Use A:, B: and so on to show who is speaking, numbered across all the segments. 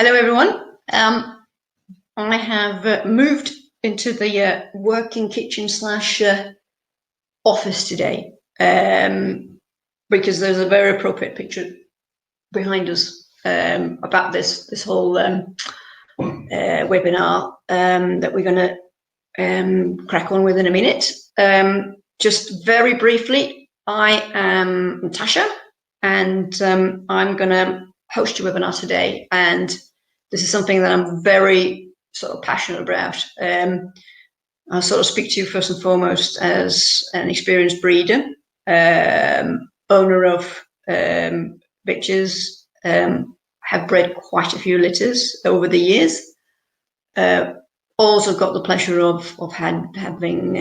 A: Hello, everyone. I have moved into the working kitchen slash office today because there's a very appropriate picture behind us about this whole webinar that we're going to crack on with in a minute. Just very briefly, I am Natasha, and I'm going to host your webinar today, and this is something that I'm very sort of passionate about. I'll sort of speak to you first and foremost as an experienced breeder, owner of bitches, have bred quite a few litters over the years. Also got the pleasure of having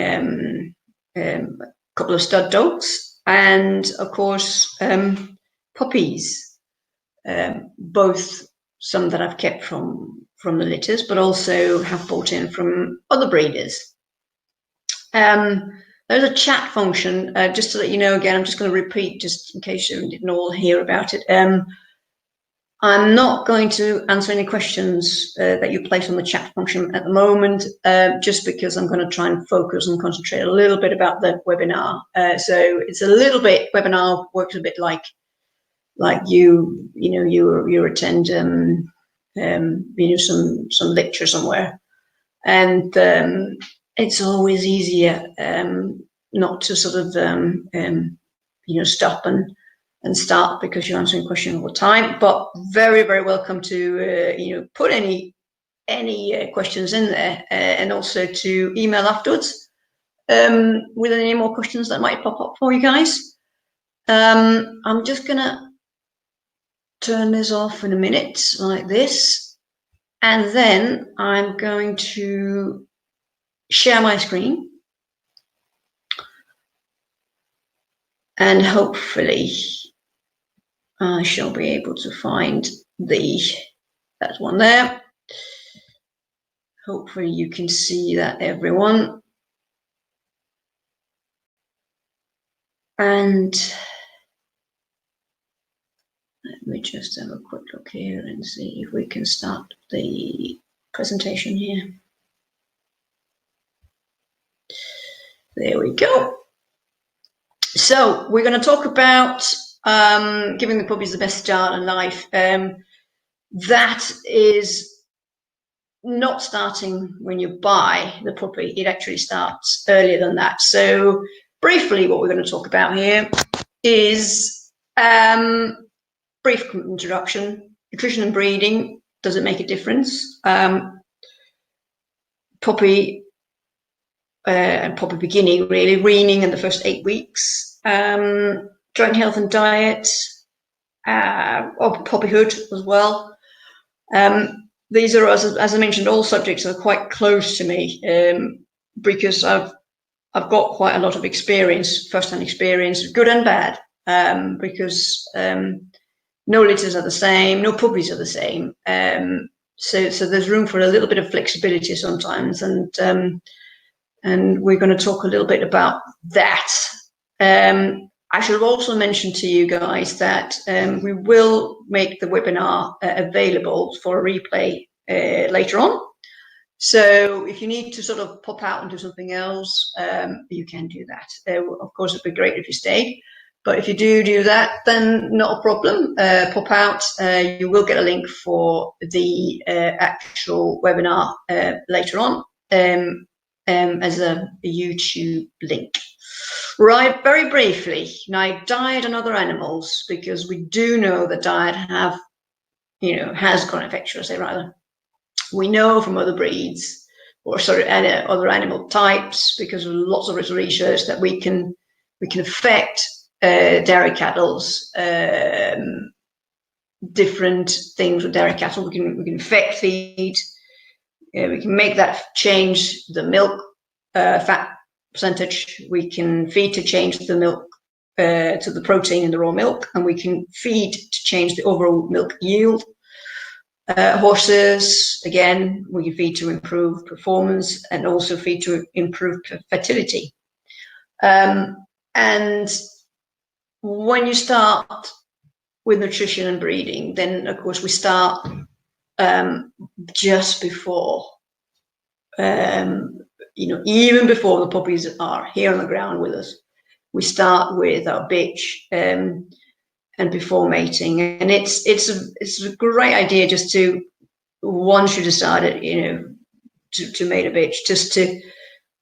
A: a couple of stud dogs, and of course puppies, both some that I've kept from the litters, but also have bought in from other breeders. There's a chat function, just to let you know again, I'm just going to repeat just in case you didn't all hear about it. I'm not going to answer any questions that you place on the chat function at the moment, just because I'm going to try and focus and concentrate a little bit about the webinar. So it's a little bit, webinar works a bit like you attend some lecture somewhere, and it's always easier not to sort of stop and start because you're answering questions all the time. But very, very welcome to put any questions in there, and also to email afterwards with any more questions that might pop up for you guys. I'm just gonna turn this off in a minute like this, and then I'm going to share my screen, and hopefully I shall be able to find that one there. Hopefully you can see that, everyone. And let me just have a quick look here and see if we can start the presentation here. There we go. So we're going to talk about giving the puppies the best start in life. That is not starting when you buy the puppy. It actually starts earlier than that. So briefly, what we're going to talk about here is brief introduction. Nutrition and breeding, does it make a difference? Puppy and puppy beginning, really, weaning in the first 8 weeks, joint health and diet, or puppyhood as well. These are, as I mentioned, all subjects that are quite close to me, because I've got quite a lot of experience, first-hand experience, good and bad, because no litters are the same, no puppies are the same. So there's room for a little bit of flexibility sometimes, and we're going to talk a little bit about that. I should also mention to you guys that we will make the webinar available for a replay later on. So if you need to sort of pop out and do something else, you can do that. Of course, it'd be great if you stayed. But if you do that, then not a problem. Pop out. You will get a link for the actual webinar later on as a YouTube link. Right, very briefly. Now, diet and other animals, because we do know that diet has got an effect, should I say rather. We know from other breeds, or sorry, other animal types, because of lots of research, that we can affect dairy cattle's different things with dairy cattle. We can affect feed. We can make that change the milk fat percentage. We can feed to change the milk to the protein in the raw milk, and we can feed to change the overall milk yield. Horses, again, we can feed to improve performance and also feed to improve fertility. And when you start with nutrition and breeding, then of course we start just before, even before the puppies are here on the ground with us. We start with our bitch and before mating, and it's a great idea just to, once you decided, to mate a bitch, just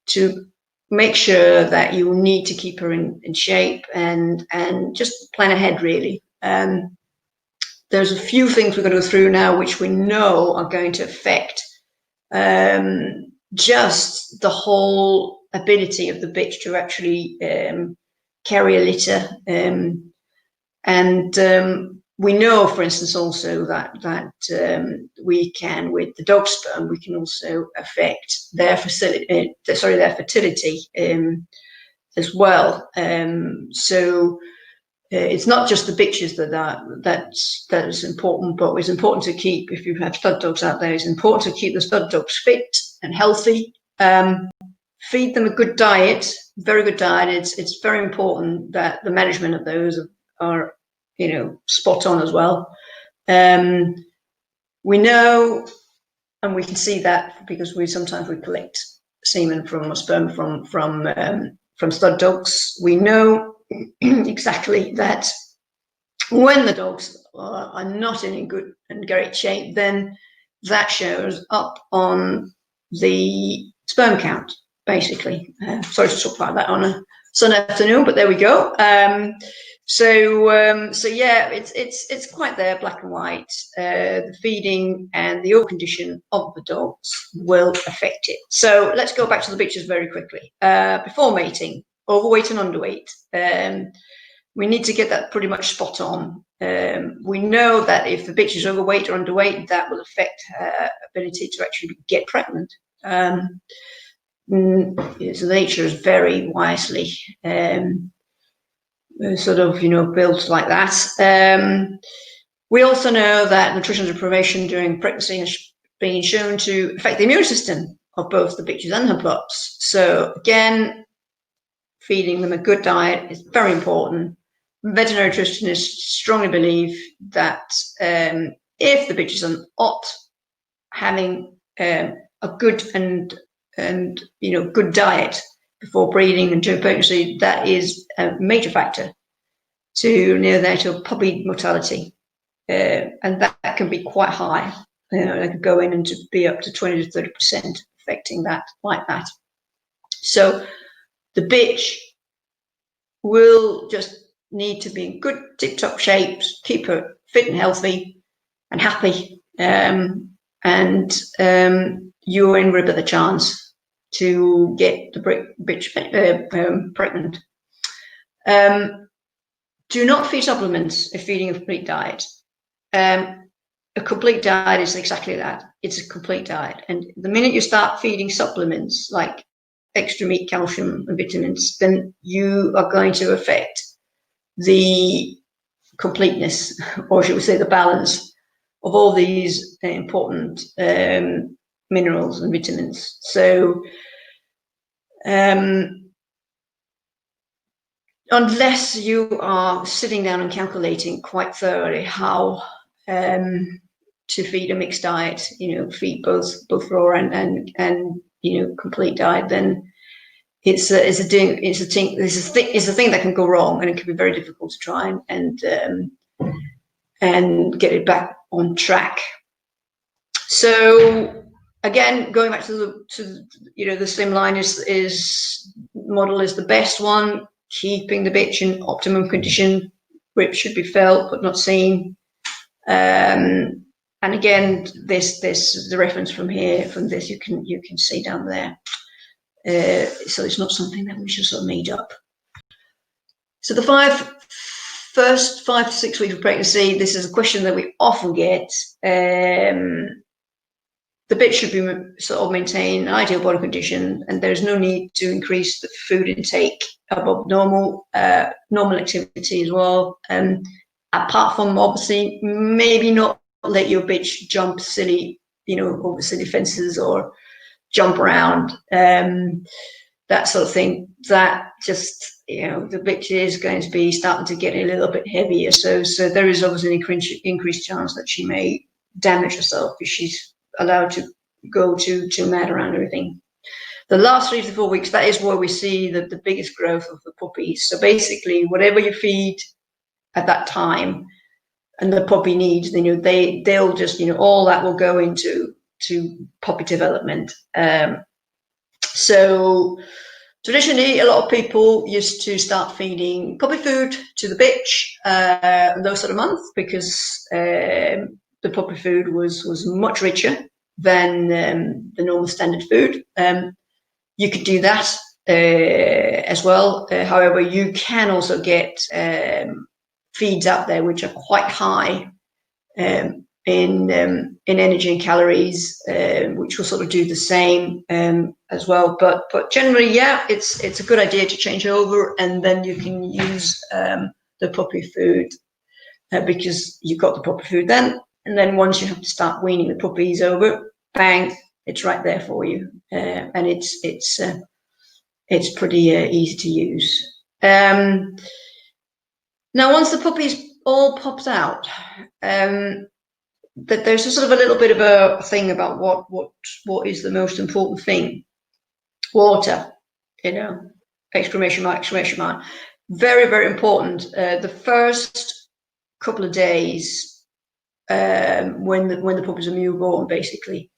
A: to make sure that you need to keep her in shape and just plan ahead, really. There's a few things we're going to go through now which we know are going to affect just the whole ability of the bitch to actually carry a litter. We know, for instance, also that we can, with the dog sperm, we can also affect their fertility as well. So it's not just the bitches that is important, but it's important to keep, if you have stud dogs out there, it's important to keep the stud dogs fit and healthy. Feed them a good diet, very good diet. It's very important that the management of those are spot on as well. We know, and we can see that because we sometimes collect semen from or sperm from stud dogs. We know exactly that when the dogs are not in good and great shape, then that shows up on the sperm count, basically. Sorry to talk about that on a Sunday afternoon, but there we go. So yeah, it's quite there, black and white. The feeding and the overall condition of the dogs will affect it. So let's go back to the bitches very quickly. Before mating, overweight and underweight. We need to get that pretty much spot on. We know that if the bitch is overweight or underweight, that will affect her ability to actually get pregnant. So nature is very wisely built like that. We also know that nutrition deprivation during pregnancy has been shown to affect the immune system of both the bitches and her pups. So again, feeding them a good diet is very important. Veterinary nutritionists strongly believe that if the bitches are not having a good and good diet before breeding and during pregnancy, that is a major factor to neonatal puppy mortality, and that can be quite high. It could go in and to be up to 20 to 30% affecting that like that. So the bitch will just need to be in good tip-top shape, keep her fit and healthy and happy, and you're in with a chance to get the bitch pregnant. Do not feed supplements if feeding a complete diet. A complete diet is exactly that. It's a complete diet. And the minute you start feeding supplements like extra meat, calcium, and vitamins, then you are going to affect the completeness, or should we say the balance, of all these important minerals and vitamins. So unless you are sitting down and calculating quite thoroughly how to feed a mixed diet, feed both raw and complete diet, then it's a thing that can go wrong, and it can be very difficult to try and get it back on track. So again, going back to the slimline model is the best one, keeping the bitch in optimum condition. Ribs should be felt but not seen. And again, the reference from this you can see down there. So it's not something that we should sort of made up. So the first 5 to 6 weeks of pregnancy, this is a question that we often get. The bitch should be sort of maintain ideal body condition, and there's no need to increase the food intake above normal activity as well. Apart from obviously maybe not let your bitch jump silly, over silly fences or jump around, that sort of thing. That just, the bitch is going to be starting to get a little bit heavier. So there is obviously an increased chance that she may damage herself if she's allowed to go too mad around everything. The last 3 to 4 weeks, that is where we see the biggest growth of the puppies. So basically, whatever you feed at that time and the puppy needs, they'll just, all that will go into puppy development. So traditionally, a lot of people used to start feeding puppy food to the bitch those sort of months, because the puppy food was much richer than the normal standard food. You could do that as well. However, you can also get feeds out there which are quite high in energy and calories, which will sort of do the same as well. But generally, yeah, it's a good idea to change over, and then you can use the puppy food because you've got the puppy food then. And then once you have to start weaning the puppies over, bang, it's right there for you, and it's pretty easy to use. Now, once the puppies all popped out, that there's a sort of a little bit of a thing about what is the most important thing. Water, exclamation mark, exclamation mark. Very, very important. The first couple of days, when the puppies are newborn, basically,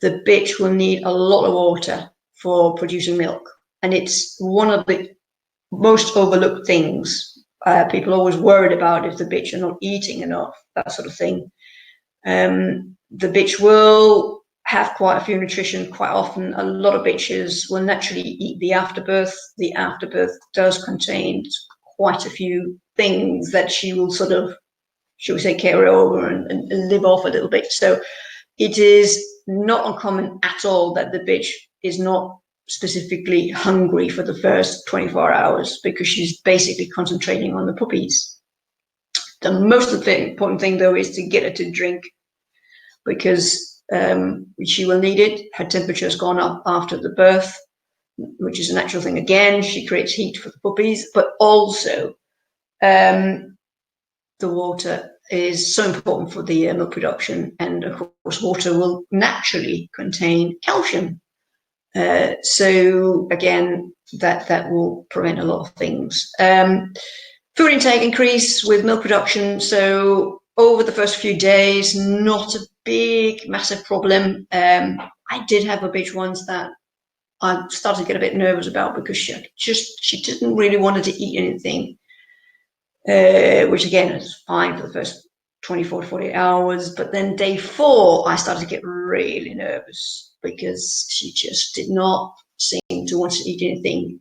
A: the bitch will need a lot of water for producing milk. And it's one of the most overlooked things. People are always worried about if the bitch are not eating enough, that sort of thing. The bitch will have quite a few nutrition. Quite often, a lot of bitches will naturally eat the afterbirth. The afterbirth does contain quite a few things that she will sort of, shall we say, carry over and live off a little bit. So it is not uncommon at all that the bitch is not specifically hungry for the first 24 hours, because she's basically concentrating on the puppies. The most important thing, though, is to get her to drink, because she will need it. Her temperature has gone up after the birth, which is a natural thing. Again, she creates heat for the puppies, but also the water is so important for the milk production, and of course water will naturally contain calcium. So again, that will prevent a lot of things. Food intake increase with milk production. So over the first few days, not a big, massive problem. I did have a bitch once that I started to get a bit nervous about, because she didn't really want to eat anything. Which again is fine for the first 24 to 48 hours. But then day 4, I started to get really nervous, because she just did not seem to want to eat anything.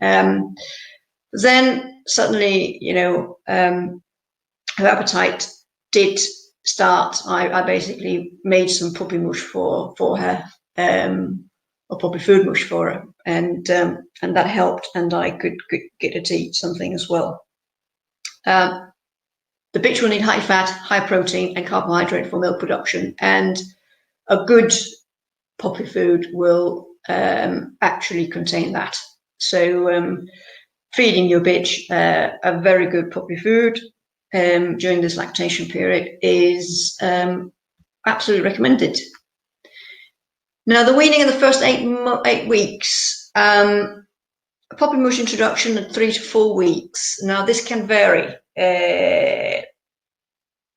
A: Then suddenly, her appetite did start. I basically made some puppy mush for her, or puppy food mush for her, and that helped, and I could get her to eat something as well. The bitch will need high fat, high protein, and carbohydrate for milk production, and a good puppy food will actually contain that. So feeding your bitch a very good puppy food during this lactation period is absolutely recommended. Now, the weaning in the first 8 weeks. Puppy mush introduction at 3 to 4 weeks. Now, this can vary.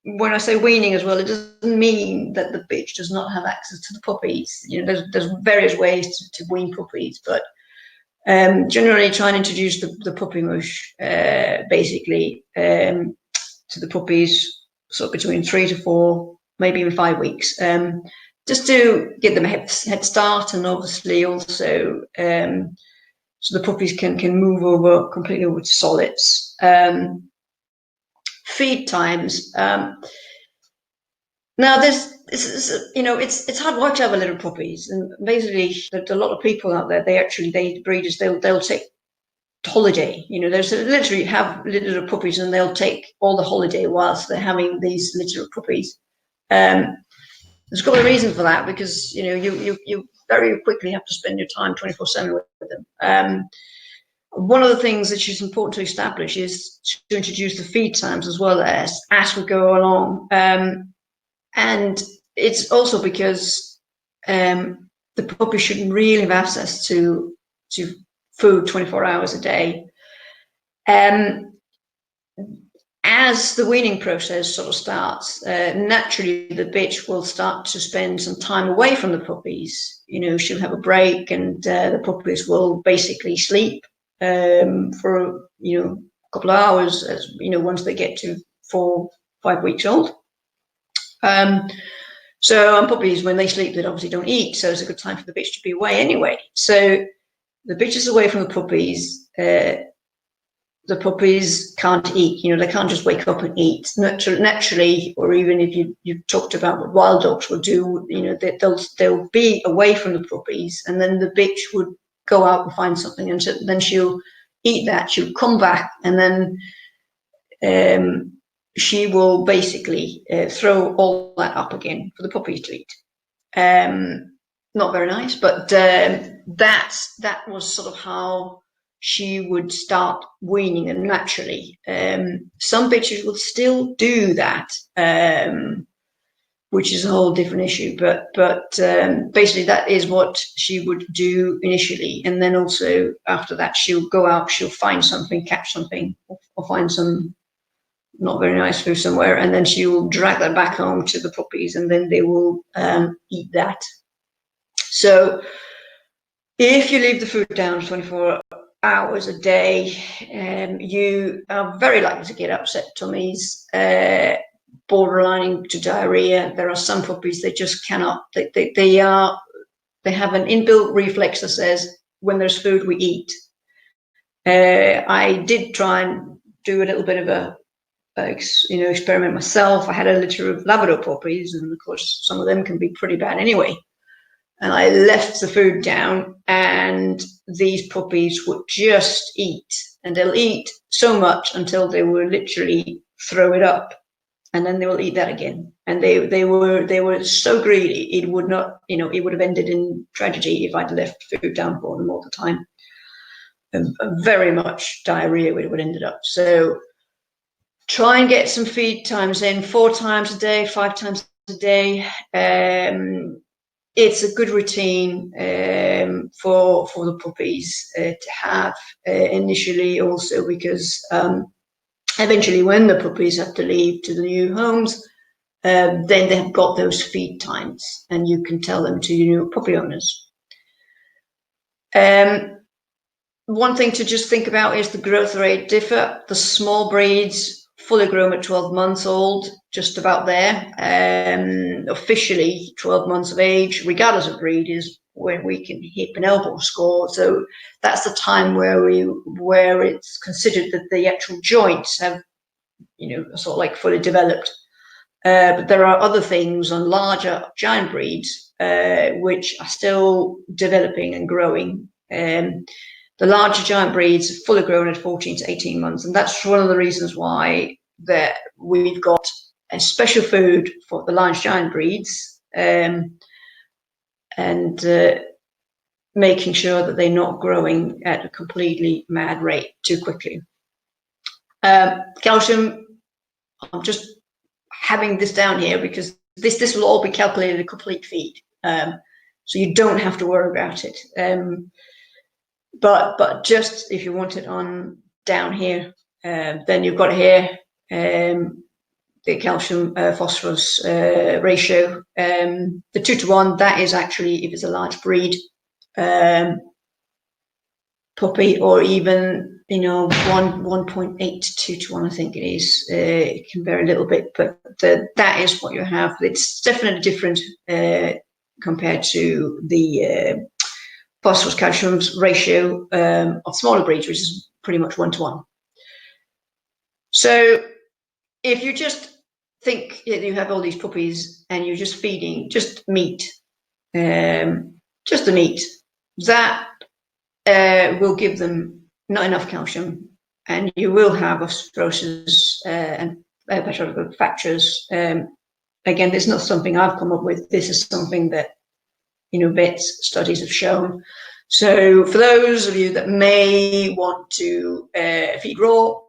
A: When I say weaning as well, it doesn't mean that the bitch does not have access to the puppies. There's various ways to wean puppies, but generally try and introduce the puppy mush basically to the puppies sort of between 3 to 4, maybe even 5 weeks, just to get them a head start, and obviously also so the puppies can move over completely over to solids. Feed times. Now, it's hard work to have a litter of puppies, and basically, there's a lot of people out there. Breeders, they'll take holiday. There's literally have litter of puppies, and they'll take all the holiday whilst they're having these litter of puppies. There's got a reason for that, because you very quickly have to spend your time 24/7 with them. One of the things that is important to establish is to introduce the feed times as well as we go along. And it's also because the puppy shouldn't really have access to food 24 hours a day. As the weaning process sort of starts, naturally the bitch will start to spend some time away from the puppies. You know, she'll have a break, and the puppies will basically sleep for, you know, a couple of hours, as you know, once they get to 4-5 weeks old. So puppies, when they sleep, they obviously don't eat, so it's a good time for the bitch to be away anyway. So the bitch is away from the puppies can't eat. You know, they can't just wake up and eat naturally, or even if you talked about what wild dogs will do, you know, they'll be away from the puppies, and then the bitch would go out and find something, and then she'll eat that. She'll come back, and then she will basically throw all that up again for the puppies to eat. Not very nice, but that was sort of how she would start weaning them naturally. Some bitches will still do that, which is a whole different issue. But basically, that is what she would do initially, and then also after that, she'll go out, she'll find something, catch something, or find some not very nice food somewhere, and then she will drag that back home to the puppies, and then they will eat that. So if you leave the food down 24 hours a day, you are very likely to get upset tummies, borderlining to diarrhea. There are some puppies, they just cannot, they have an inbuilt reflex that says, when there's food, we eat. I did try and do a little bit of a experiment myself. I had a litter of Labrador puppies, and of course some of them can be pretty bad anyway. And I left the food down, and these puppies would just eat, and they'll eat so much until they will literally throw it up, and then they will eat that again. And they were so greedy, it would not, you know, it would have ended in tragedy if I'd left food down for them all the time. And very much diarrhea would have ended up. So try and get some feed times in, 4 times a day, 5 times a day. It's a good routine for the puppies to have initially, also because eventually when the puppies have to leave to the new homes, then they've got those feed times, and you can tell them to your new puppy owners. One thing to just think about is the growth rate differ. The small breeds, fully grown at 12 months old, just about there. Officially 12 months of age, regardless of breed, is when we can hip and elbow score. So that's the time where it's considered that the actual joints have, you know, sort of like fully developed. But there are other things on larger giant breeds which are still developing and growing. The larger giant breeds are fully grown at 14 to 18 months, and that's one of the reasons why that we've got a special food for the large giant breeds, and making sure that they're not growing at a completely mad rate too quickly. Calcium, I'm just having this down here because this will all be calculated a complete feed, so you don't have to worry about it. But just if you want it on down here, then you've got here the calcium phosphorus ratio. The 2 to 1, that is actually if it's a large breed puppy, or even, you know, 1.8 to 2 to 1, I think it is. It can vary a little bit, but that is what you have. It's definitely different compared to the phosphorus calcium ratio of smaller breeds, which is pretty much 1 to 1. So if you just think that you have all these puppies and you're just feeding just meat, just the meat, that will give them not enough calcium, and you will have osteoporosis and pathological fractures. Again, this is not something I've come up with. This is something that, you know, vets studies have shown. So for those of you that may want to feed raw,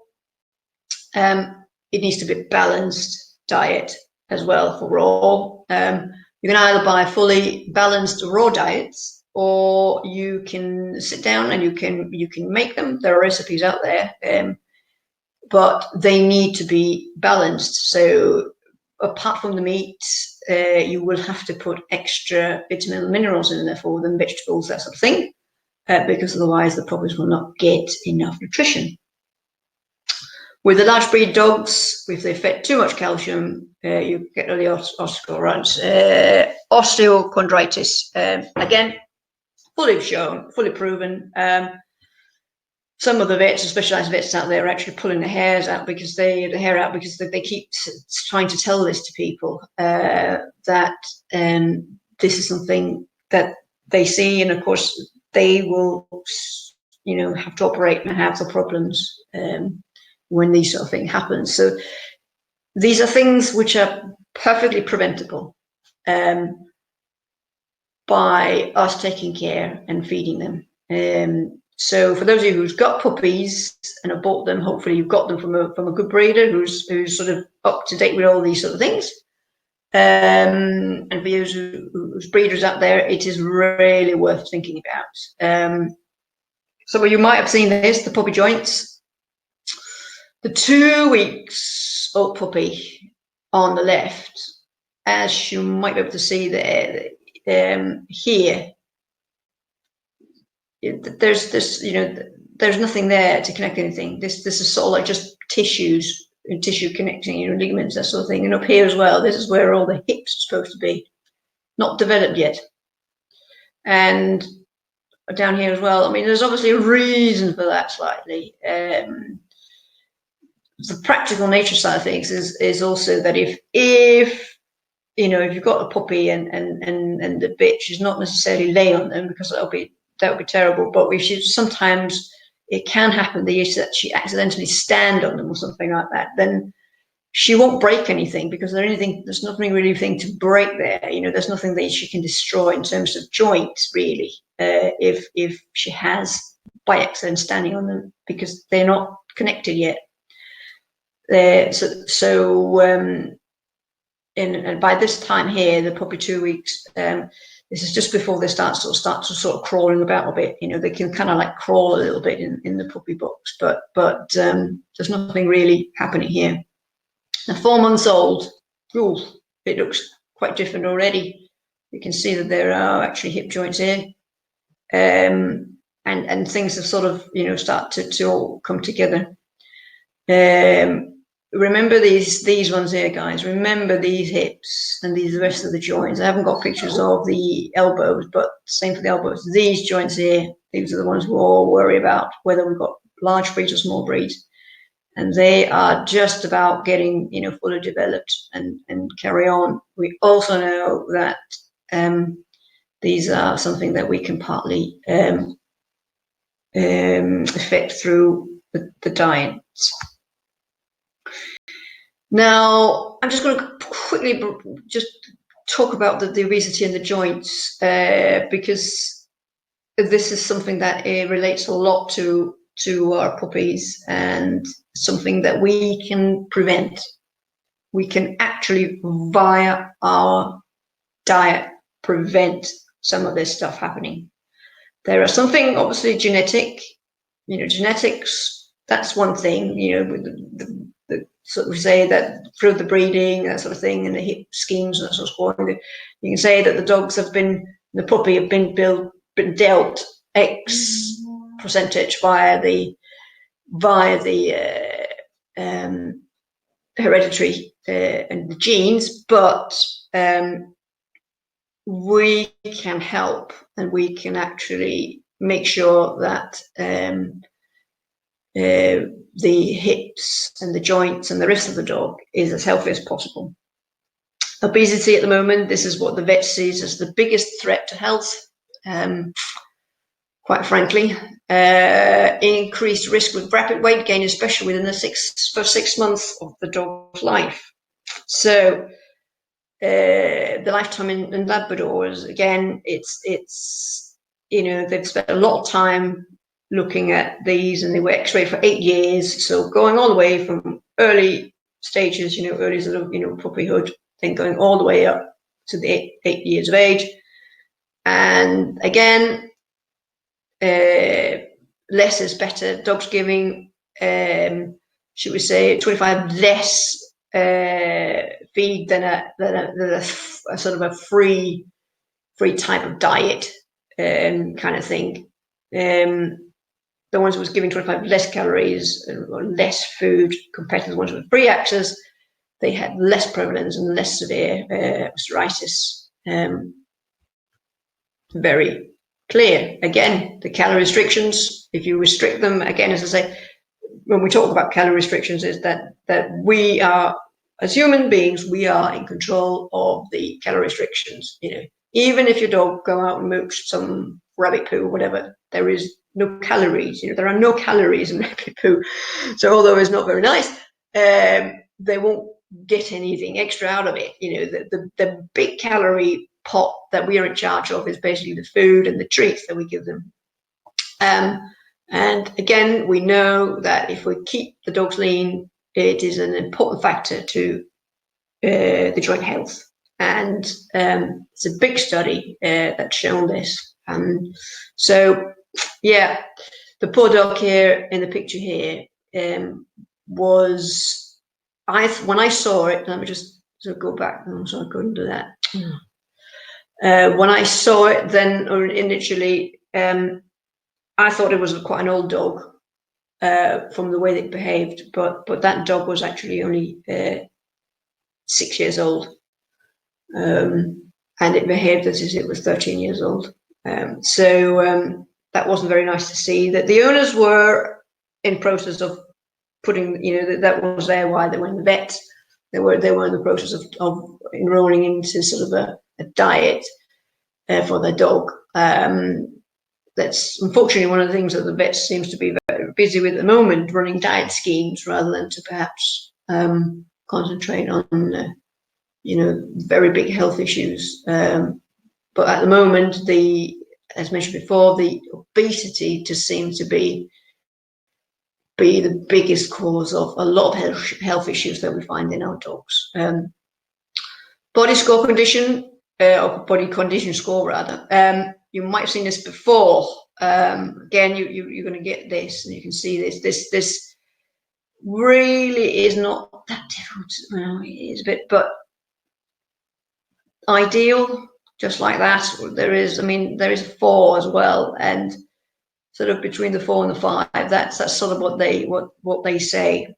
A: it needs to be a balanced diet. as well for raw. You can either buy fully balanced raw diets, or you can sit down and you can make them. There are recipes out there, but they need to be balanced. So apart from the meat, you will have to put extra vitamin and minerals in there for them, vegetables, that sort of thing, because otherwise the puppies will not get enough nutrition. With the large breed dogs, if they fed too much calcium, you get the osteochondritis. Again, fully shown, fully proven. Some of the vets, the specialized vets out there, are actually pulling the hair out because they keep trying to tell this to people, that this is something that they see, and of course they will, have to operate and have the problems when these sort of thing happens. So these are things which are perfectly preventable by us taking care and feeding them. So for those of you who's got puppies and have bought them, hopefully you've got them from a good breeder who's sort of up to date with all these sort of things. And for you who's breeders out there, it is really worth thinking about. So you might have seen this, the puppy joints. The 2 weeks old puppy on the left, as you might be able to see there, here, there's this, there's nothing there to connect anything. This is sort of like just tissues and tissue connecting, ligaments, that sort of thing. And up here as well, this is where all the hips are supposed to be, not developed yet. And down here as well, I mean, there's obviously a reason for that slightly. The practical nature side of things is also that if you've got a puppy and the bitch is not necessarily lay on them, because that would be terrible, but if sometimes it can happen that she accidentally stand on them or something like that, then she won't break anything, because there's nothing really to break there. There's nothing that she can destroy in terms of joints really, if she has by accident standing on them, because they're not connected yet. And by this time here, the puppy 2 weeks, this is just before they start to crawling about a bit. They can kind of like crawl a little bit in the puppy box, but there's nothing really happening here. Now 4 months old, it looks quite different already. You can see that there are actually hip joints here, and things have sort of start to all come together. Remember these ones here, guys. Remember these hips and the rest of the joints. I haven't got pictures of the elbows, but same for the elbows. These joints here, these are the ones we all worry about, whether we've got large breeds or small breeds. And they are just about getting, fully developed and carry on. We also know that these are something that we can partly affect through the diet. Now, I'm just going to quickly just talk about the obesity and the joints, because this is something that relates a lot to our puppies, and something that we can prevent. We can actually, via our diet, prevent some of this stuff happening. There are something obviously genetic, genetics, that's one thing, with the sort of say that through the breeding, that sort of thing, and the hip schemes and that sort of thing, you can say that the puppy have been dealt X percentage via the hereditary and the genes, but we can help, and we can actually make sure that the hips and the joints and the rest of the dog is as healthy as possible. Obesity at the moment, this is what the vet sees as the biggest threat to health, quite frankly. Increased risk with rapid weight gain, especially within the first 6 months of the dog's life. So the lifetime in Labradors, again, it's they've spent a lot of time looking at these, and they were x-rayed for 8 years. So going all the way from early stages, early sort of, puppyhood, then going all the way up to the 8 years of age. And again, less is better. Dogs giving, should we say, 25 less feed than a sort of a free type of diet kind of thing. The ones who was giving 25 less calories or less food compared to the ones with free access, they had less prevalence and less severe psoriasis. Very clear. Again, the calorie restrictions, if you restrict them, again, as I say, when we talk about calorie restrictions, is that we are, as human beings, we are in control of the calorie restrictions. You know, even if your dog go out and mooch some rabbit poo or whatever, there is no calories. You know, there are no calories in rabbit poo. So although it's not very nice, they won't get anything extra out of it. You know, the big calorie pot that we are in charge of is basically the food and the treats that we give them. And again, we know that if we keep the dogs lean, it is an important factor to the joint health. And it's a big study that's shown this. So, yeah, the poor dog here in the picture here was, when I saw it, let me just sort of go back. Oh, so I couldn't do that. When I saw it, then initially, I thought it was quite an old dog from the way it behaved, but that dog was actually only 6 years old, and it behaved as if it was 13 years old. So that wasn't very nice to see. That the owners were in process of putting, you know, that was their why they were in the vet. They were in the process of enrolling into sort of a diet for their dog. That's unfortunately one of the things that the vet seems to be very busy with at the moment, running diet schemes rather than to perhaps concentrate on, you know, very big health issues. But at the moment, as mentioned before, the obesity just seems to be the biggest cause of a lot of health issues that we find in our dogs. Body score condition, or body condition score rather. You might have seen this before. Again, you're going to get this, and you can see this. This really is not that difficult. Well, it is a bit, but ideal, just like that. There is a 4 as well, and sort of between the 4 and the 5. That's sort of what they say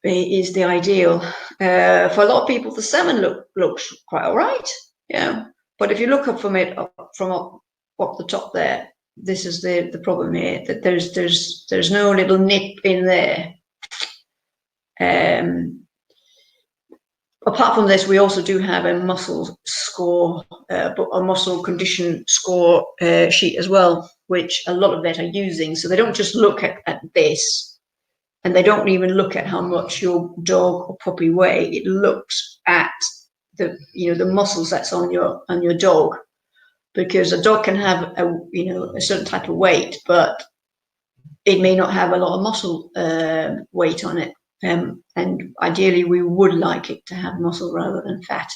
A: is the ideal. For a lot of people, the 7 looks quite all right. Yeah. But if you look up from up the top there, this is the problem here, that there's no little nip in there. Apart from this, we also do have a muscle score, a muscle condition score sheet as well, which a lot of vet are using. So they don't just look at this, and they don't even look at how much your dog or puppy weigh. It looks at the muscles that's on your dog, because a dog can have a certain type of weight, but it may not have a lot of muscle weight on it. And ideally, we would like it to have muscle rather than fat.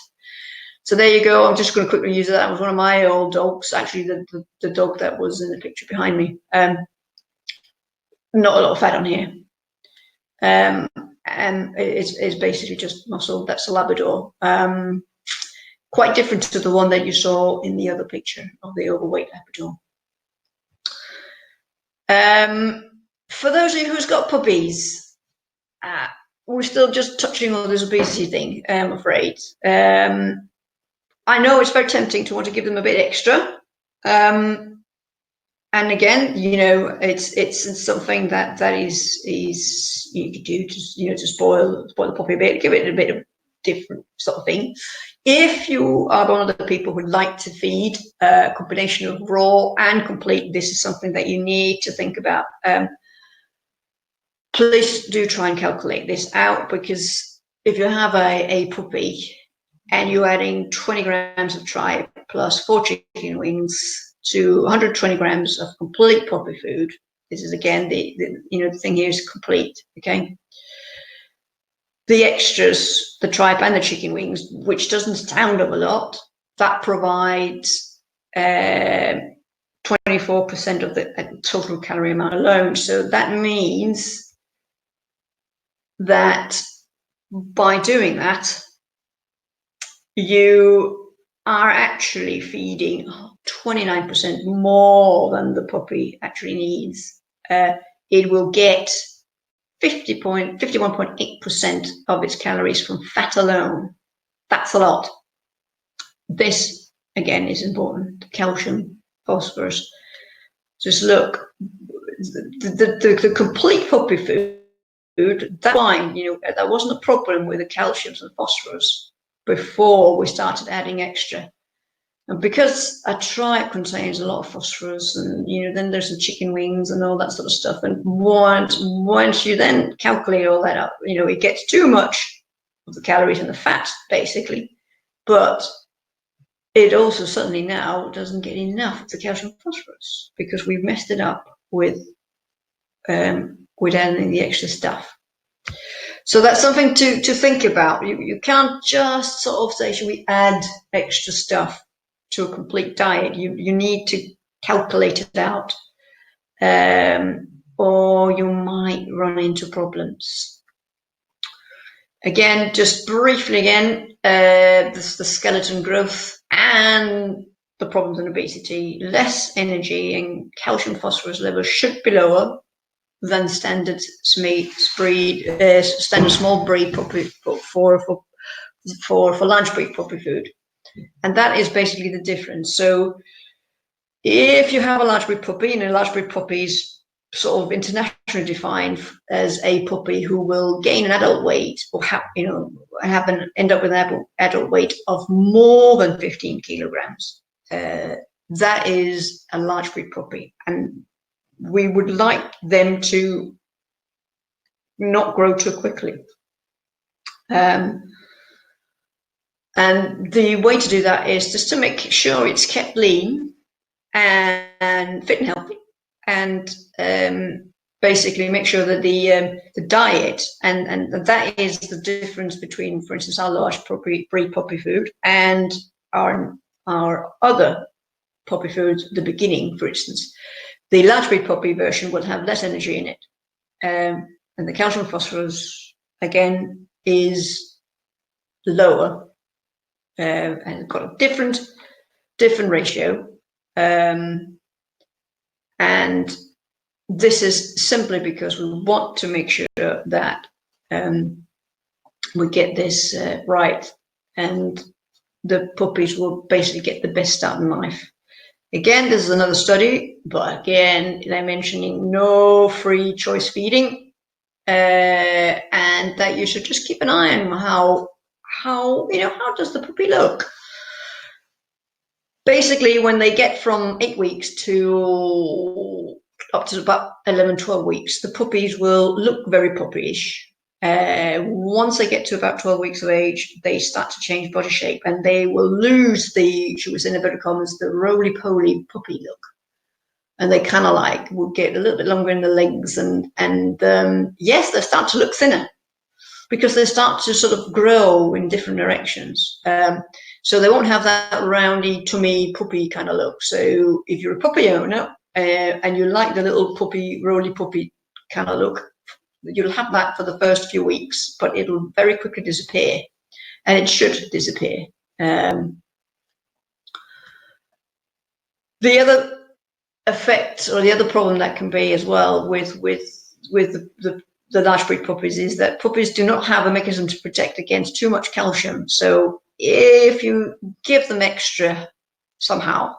A: So there you go. I'm just going to quickly use that. That was one of my old dogs, actually, the dog that was in the picture behind me. Not a lot of fat on here. And it's basically just muscle. That's a Labrador. Quite different to the one that you saw in the other picture of the overweight Labrador. For those of you who's got puppies, we're still just touching on this obesity thing, I'm afraid. I know it's very tempting to want to give them a bit extra. And again, it's something that is you could do to spoil the puppy a bit, give it a bit of different sort of thing. If you are one of the people who like to feed a combination of raw and complete, this is something that you need to think about. Please do try and calculate this out, because if you have a puppy and you're adding 20 grams of tripe plus 4 chicken wings to 120 grams of complete puppy food, this is again the thing here is complete. Okay, the extras, the tripe and the chicken wings, which doesn't sound of a lot, that provides 24% of the total calorie amount alone. So that means that by doing that, you are actually feeding 29% more than the puppy actually needs. It will get 51.8% of its calories from fat alone. That's a lot. This, again, is important. Calcium, phosphorus. Just look, the complete puppy food, that's fine. That wasn't a problem with the calciums and phosphorus before we started adding extra. And because a tripe contains a lot of phosphorus, and then there's the chicken wings and all that sort of stuff. And once you then calculate all that up, it gets too much of the calories and the fat, basically. But it also suddenly now doesn't get enough of the calcium and phosphorus because we've messed it up with adding the extra stuff. So that's something to think about. You can't just sort of say, should we add extra stuff to a complete diet? You need to calculate it out, or you might run into problems. Again, just briefly the skeleton growth and the problems in obesity. Less energy and calcium phosphorus levels should be lower than standard small breed puppy for large breed puppy food. And that is basically the difference. So if you have a large breed puppy, and a large breed puppy is sort of internationally defined as a puppy who will gain an adult weight or end up with an adult weight of more than 15 kilograms. That is a large breed puppy, and we would like them to not grow too quickly. And the way to do that is just to make sure it's kept lean and fit and healthy, and basically make sure that the diet, and that is the difference between, for instance, our large breed puppy food and our other puppy foods at the beginning. For instance, the large breed puppy version will have less energy in it, and the calcium phosphorus again is lower, and it's got a different ratio, and this is simply because we want to make sure that we get this right, and the puppies will basically get the best start in life. Again, this is another study, but again, they're mentioning no free choice feeding, and that you should just keep an eye on how does the puppy look. Basically, when they get from 8 weeks to up to about 11, 12 weeks, the puppies will look very puppyish. Once they get to about 12 weeks of age, they start to change body shape, and they will lose the, she was in inverted commas, the roly-poly puppy look. And they kind of will get a little bit longer in the legs, and yes, they start to look thinner because they start to sort of grow in different directions. So they won't have that roundy, tummy, puppy kind of look. So if you're a puppy owner and you like the little puppy, roly puppy kind of look, you'll have that for the first few weeks, but it'll very quickly disappear, and it should disappear. The other effect, or the other problem that can be as well with the large breed puppies, is that puppies do not have a mechanism to protect against too much calcium. So if you give them extra somehow,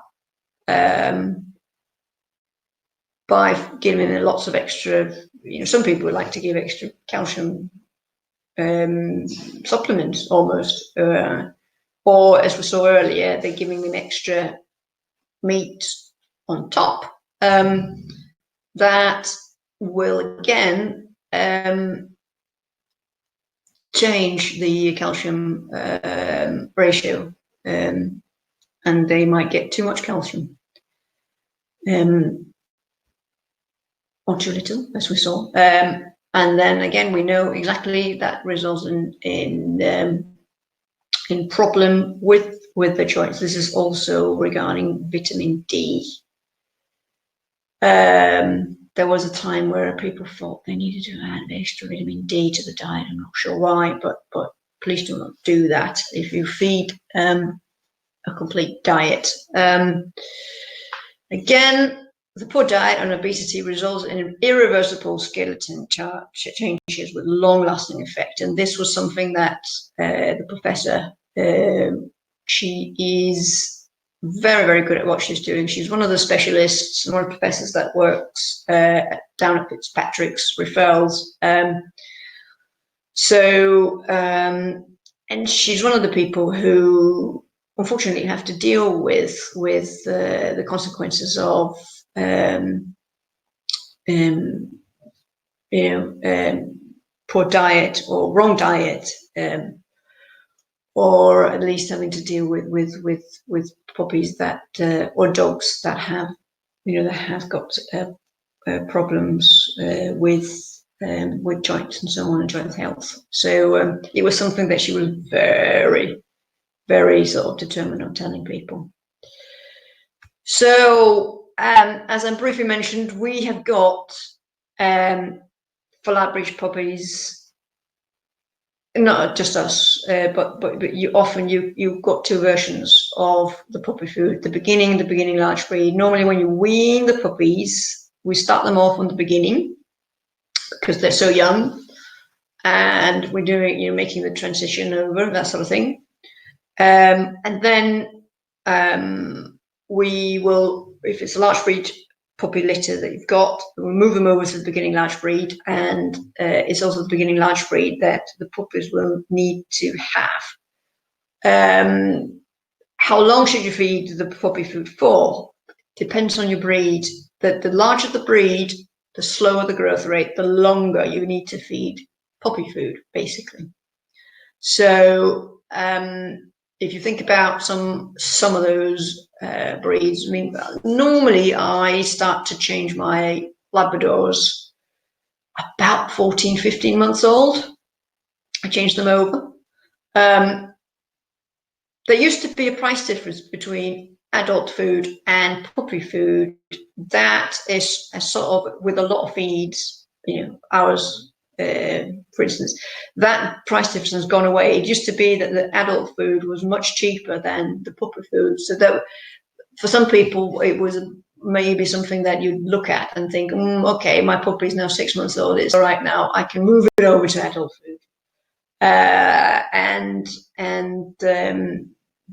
A: by giving them lots of extra, some people would like to give extra calcium supplements almost, or as we saw earlier, they're giving them extra meat on top. That will again change the calcium ratio, and they might get too much calcium, or too little, as we saw. And then again, we know exactly that results in problem with the joints. This is also regarding vitamin D. There was a time where people thought they needed to add extra vitamin D to the diet. I'm not sure why, but please do not do that if you feed a complete diet. Again, the poor diet and obesity results in irreversible skeleton changes with long-lasting effect. And this was something that the professor, she is very, very good at what she's doing. She's one of the specialists, one of the professors that works down at Fitzpatrick's referrals. And she's one of the people who unfortunately have to deal with the consequences of poor diet or wrong diet, or at least having to deal with puppies that or dogs that have got problems with joints and so on, and joint health. So it was something that she was very, very sort of determined on telling people. So as I briefly mentioned, we have got for Lab-breed puppies, not just us, but you've got two versions of the puppy food: the beginning large breed. Normally, when you wean the puppies, we start them off on the beginning because they're so young, and we're doing making the transition over, that sort of thing. And then we will, if it's a large breed puppy litter that you've got, we'll move them over to the beginning large breed, and it's also the beginning large breed that the puppies will need to have. How long should you feed the puppy food for? Depends on your breed. The larger the breed, the slower the growth rate, the longer you need to feed puppy food, basically. So if you think about some of those breeds, I mean, normally I start to change my Labradors about 14, 15 months old. I change them over. There used to be a price difference between adult food and puppy food. That is a sort of, with a lot of feeds, ours, for instance, that price difference has gone away. It used to be that the adult food was much cheaper than the puppy food. So that for some people, it was maybe something that you'd look at and think, okay, my puppy is now 6 months old. It's all right now. I can move it over to adult food.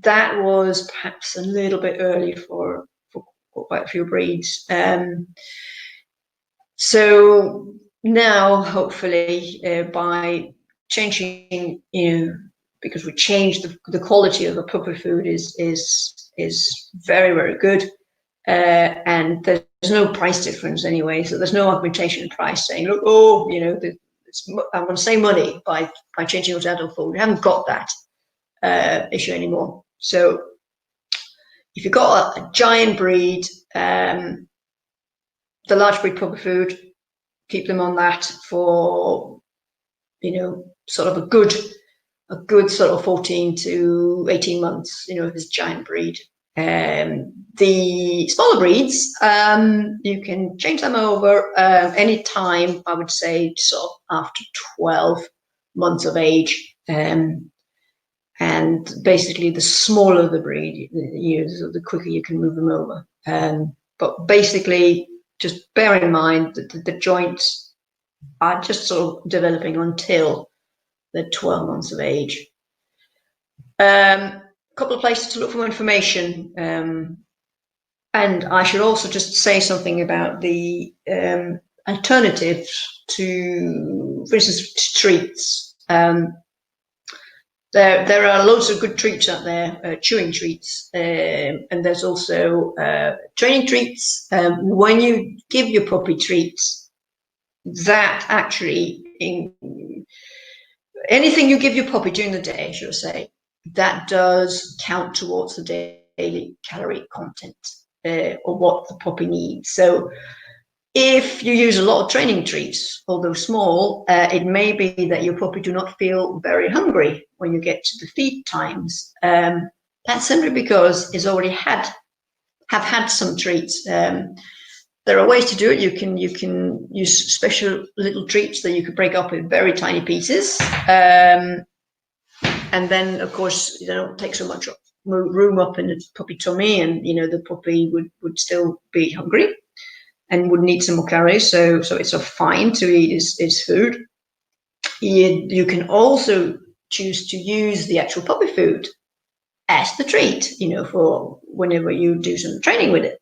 A: That was perhaps a little bit early for quite a few breeds. So now, hopefully, by changing, because we changed the quality of the puppy food is very, very good, and there's no price difference anyway. So there's no augmentation in price saying, look, I'm going to save money by changing to adult food. We haven't got that issue anymore. So if you've got a giant breed, the large breed puppy food, keep them on that for, sort of a good sort of 14 to 18 months, if it's giant breed. The smaller breeds, you can change them over any time, I would say, sort of after 12 months of age. And basically, the smaller the breed, the quicker you can move them over. But basically, just bear in mind that the joints are just sort of developing until they're 12 months of age. A couple of places to look for more information. And I should also just say something about the alternatives to, for instance, treats. There are loads of good treats out there, chewing treats, and there's also training treats. When you give your puppy treats, that actually, anything you give your puppy during the day, should I say, that does count towards the daily calorie content or what the puppy needs. So If you use a lot of training treats, although small, it may be that your puppy do not feel very hungry when you get to the feed times. That's simply because it's already have had some treats. There are ways to do it. You can use special little treats that you could break up in very tiny pieces, and then of course you don't take so much room up in the puppy tummy, and the puppy would still be hungry and would need some more calories. So it's fine to eat his food. You can also choose to use the actual puppy food as the treat, for whenever you do some training with it,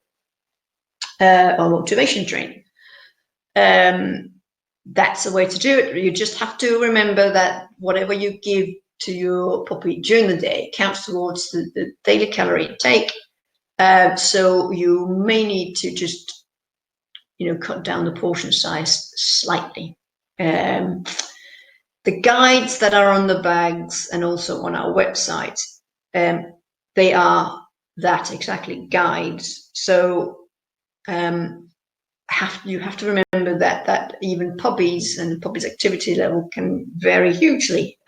A: or motivation training. That's the way to do it. You just have to remember that whatever you give to your puppy during the day counts towards the daily calorie intake. So you may need to just cut down the portion size slightly. The guides that are on the bags and also on our website, they are that exactly, guides. So you have to remember that even puppies and puppies' activity level can vary hugely.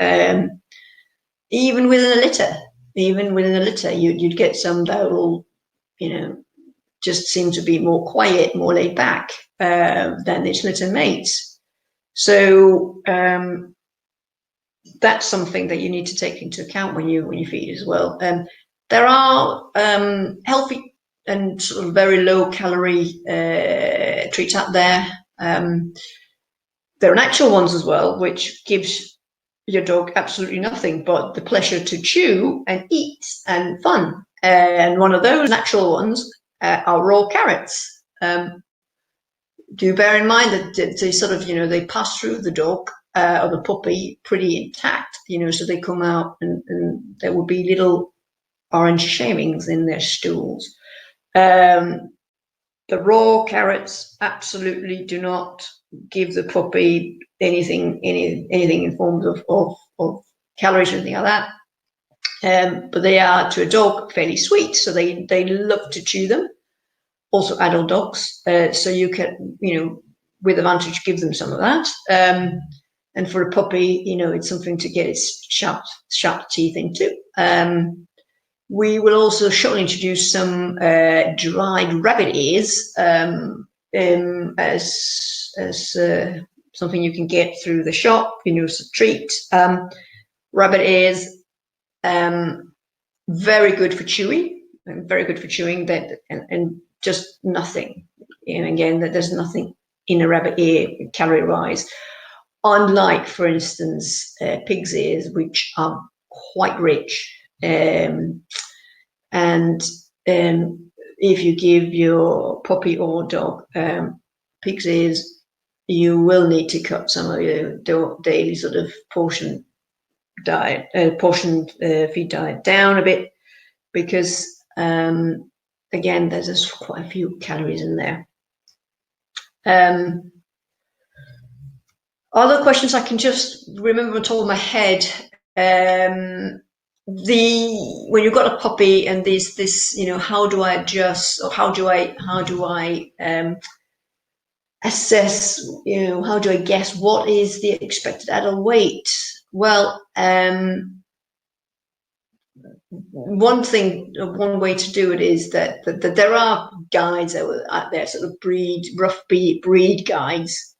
A: Even within a litter, you'd get some that will, just seem to be more quiet, more laid back than its litter mates. So that's something that you need to take into account when you feed as well. There are healthy and sort of very low calorie treats out there. There are natural ones as well, which gives your dog absolutely nothing but the pleasure to chew and eat and fun. And one of those natural ones are raw carrots. Do bear in mind that they sort of, they pass through the dog or the puppy pretty intact, so they come out and there will be little orange shavings in their stools. The raw carrots absolutely do not give the puppy anything in forms of calories or anything like that. But they are, to a dog, fairly sweet, so they love to chew them. Also adult dogs, so you can, with advantage, give them some of that. And for a puppy, it's something to get its sharp teeth into. We will also shortly introduce some dried rabbit ears as something you can get through the shop, as a treat. Rabbit ears, very good for chewing, and just nothing. Again, that there's nothing in a rabbit ear calorie-wise, unlike, for instance, pig's ears, which are quite rich. And if you give your puppy or dog pig's ears, you will need to cut some of your daily sort of portioned feed diet down a bit, because again, there's quite a few calories in there. Other questions I can just remember on top of my head. When you've got a puppy and this, how do I adjust, or how do I assess, how do I guess what is the expected adult weight? Well, one way to do it is that there are guides out there, sort of rough breed guides,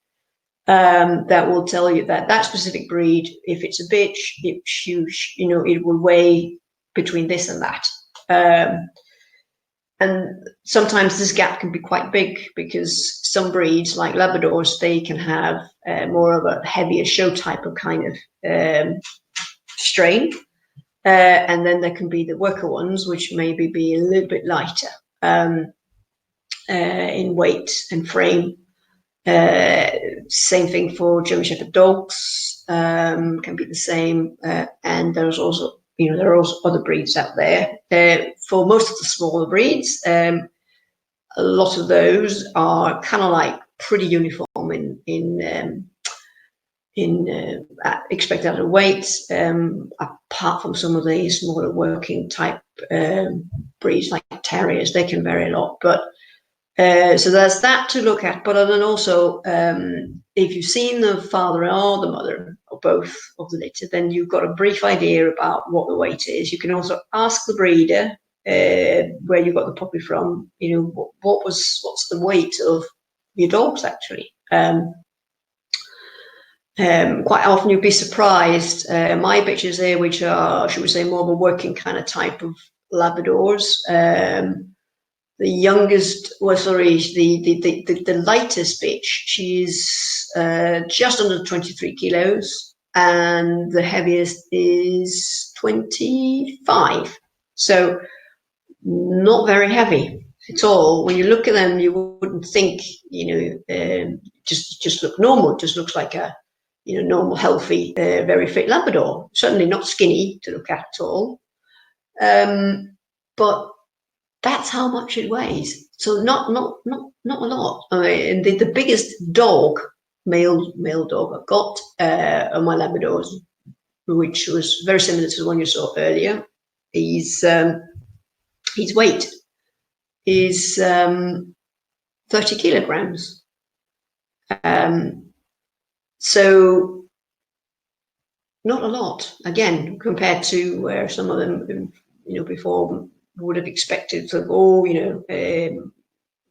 A: that will tell you that specific breed, if it's a bitch, it will weigh between this and that. And sometimes this gap can be quite big, because some breeds, like Labradors, they can have more of a heavier show type of kind of strain. And then there can be the worker ones, which maybe be a little bit lighter in weight and frame. Same thing for German Shepherd dogs, can be the same. And there's also, there are also other breeds out there. For most of the smaller breeds, a lot of those are kind of like pretty uniform in expected adult weight, apart from some of the smaller working type breeds like terriers. They can vary a lot, but So there's that to look at. But then also, if you've seen the father or the mother or both of the litter, then you've got a brief idea about what the weight is. You can also ask the breeder where you got the puppy from. You know, what's the weight of your dogs actually. Quite often you'd be surprised. My bitches there, which are, should we say, more of a working kind of type of Labradors. The youngest, well, sorry, the lightest bitch, she's just under 23 kilos, and the heaviest is 25. So not very heavy at all. When you look at them, you wouldn't think, just look normal. It just looks like a, normal, healthy, very fit Labrador. Certainly not skinny to look at all. But that's how much it weighs. So not a lot. I mean, the biggest dog, male dog I've got are my Labradors, which was very similar to the one you saw earlier. His weight is 30 kilograms. So not a lot, again, compared to where some of them, before would have expected. So,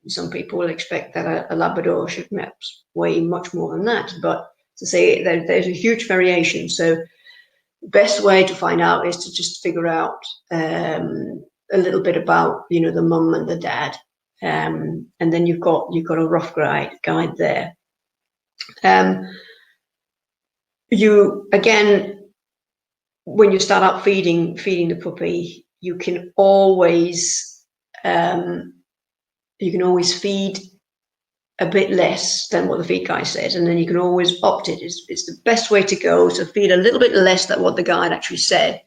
A: some people will expect that a Labrador should perhaps weigh much more than that. But to say there's a huge variation. So the best way to find out is to just figure out a little bit about, the mum and the dad. And then you've got a rough guide there. You, again, when you start out feeding the puppy, you can always feed a bit less than what the feed guide says, and then you can always opt it. It's the best way to go, to feed a little bit less than what the guide actually said,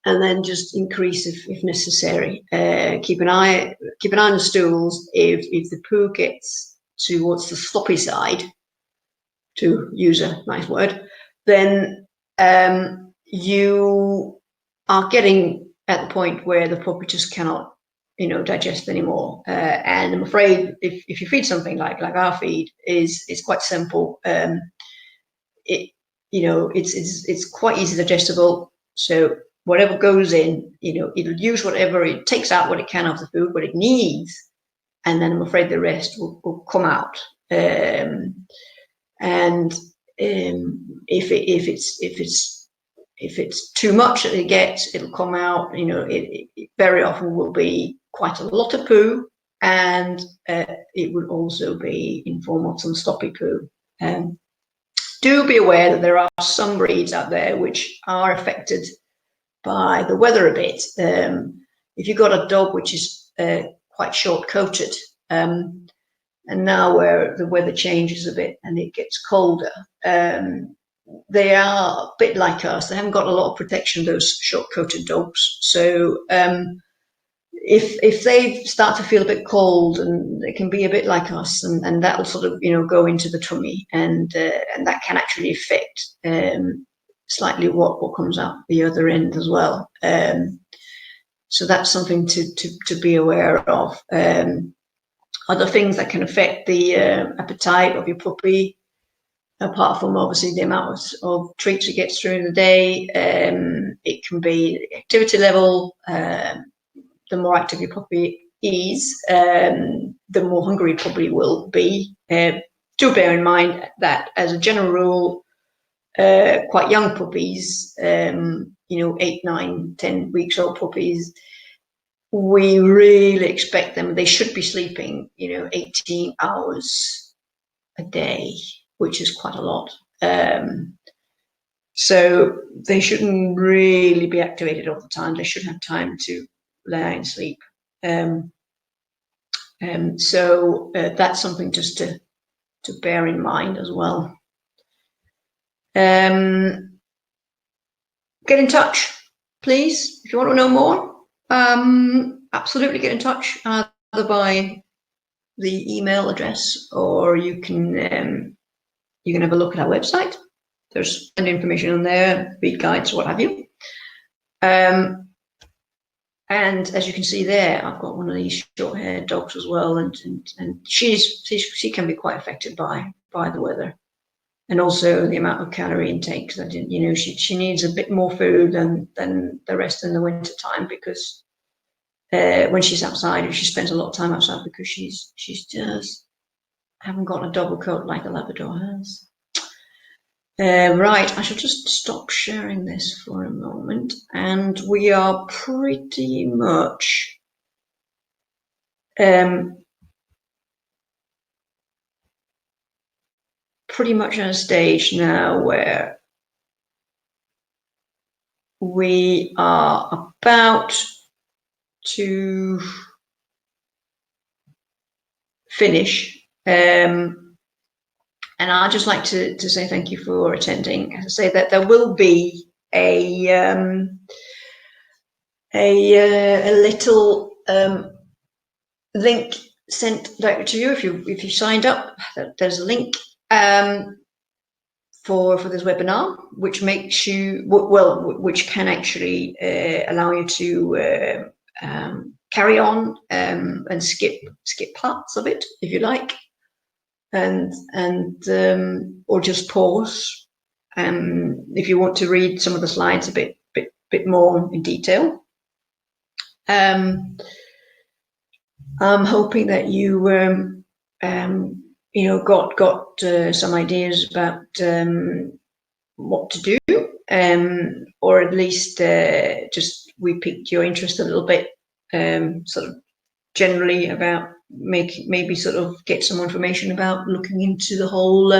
A: and then just increase if necessary. Keep an eye on the stools. If the poo gets towards the sloppy side, to use a nice word, then you are getting at the point where the puppy just cannot, digest anymore. And I'm afraid if you feed something like our feed is quite simple. It's quite easy digestible. So whatever goes in, it'll use whatever, it takes out what it can of the food, what it needs, and then I'm afraid the rest will come out. And if it's too much that it gets, it'll come out. It very often will be quite a lot of poo, and it would also be in form of some sloppy poo. Do be aware that there are some breeds out there which are affected by the weather a bit. If you've got a dog which is quite short-coated, and now where the weather changes a bit and it gets colder, they are a bit like us. They haven't got a lot of protection, those short-coated dogs. So if they start to feel a bit cold, and they can be a bit like us, and that'll sort of go into the tummy, and that can actually affect slightly what comes out the other end as well. So that's something to be aware of. Other things that can affect the appetite of your puppy, apart from obviously the amount of treats it gets through in the day, it can be the activity level. The more active your puppy is, the more hungry it probably will be. Do bear in mind that, as a general rule, quite young puppies, 8, 9, 10 weeks old puppies, we really expect them, they should be sleeping, 18 hours a day, which is quite a lot. So they shouldn't really be activated all the time. They should have time to lie and sleep. So that's something just to bear in mind as well. Get in touch, please, if you want to know more. Absolutely get in touch, either by the email address, or you can have a look at our website. There's plenty of information on there, feed guides, what have you. And as you can see there, I've got one of these short-haired dogs as well, and she can be quite affected by the weather, and also the amount of calorie intake. That, you know, she needs a bit more food than the rest in the winter time, because when she's outside, she spends a lot of time outside, because she's just haven't got a double coat like a Labrador has. Right, I shall just stop sharing this for a moment, and we are pretty much at a stage now where we are about to finish. And I'd just like to say thank you for attending. As I say, that there will be a little link sent directly to you if you signed up. There's a link for this webinar, which makes you which can actually allow you to carry on and skip parts of it if you like. And or just pause if you want to read some of the slides a bit more in detail. I'm hoping that you you know, got some ideas about what to do, or at least just we piqued your interest a little bit, sort of generally about maybe sort of get some information about looking into the whole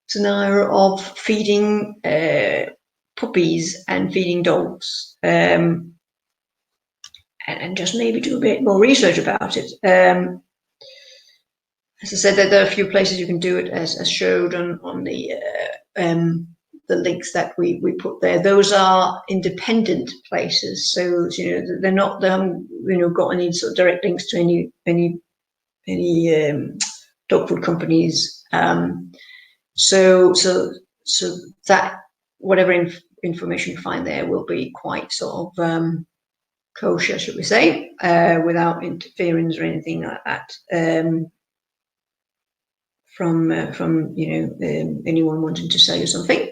A: scenario of feeding puppies and feeding dogs, and just maybe do a bit more research about it. As I said, there are a few places you can do it, as showed on the links that we put there. Those are independent places, so you know they haven't you know got any sort of direct links to any dog food companies. So that whatever information you find there will be quite sort of kosher, should we say, without interference or anything like that. From you know anyone wanting to sell you something.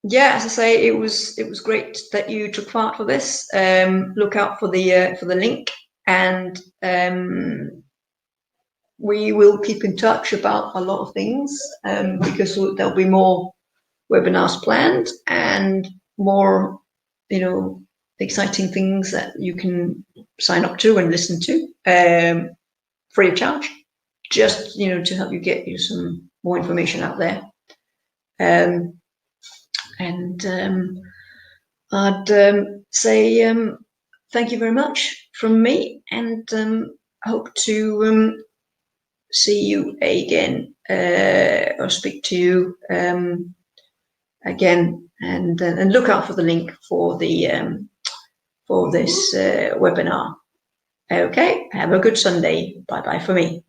A: Yeah, as I say, it was great that you took part for this. Look out for the link, and we will keep in touch about a lot of things, because there'll be more webinars planned and more, you know, exciting things that you can sign up to and listen to free of charge, just, you know, to help you get you some more information out there. I'd say thank you very much from me, and hope to see you again, or speak to you again, and look out for the link for the for this webinar. Okay, have a good Sunday. Bye bye for me.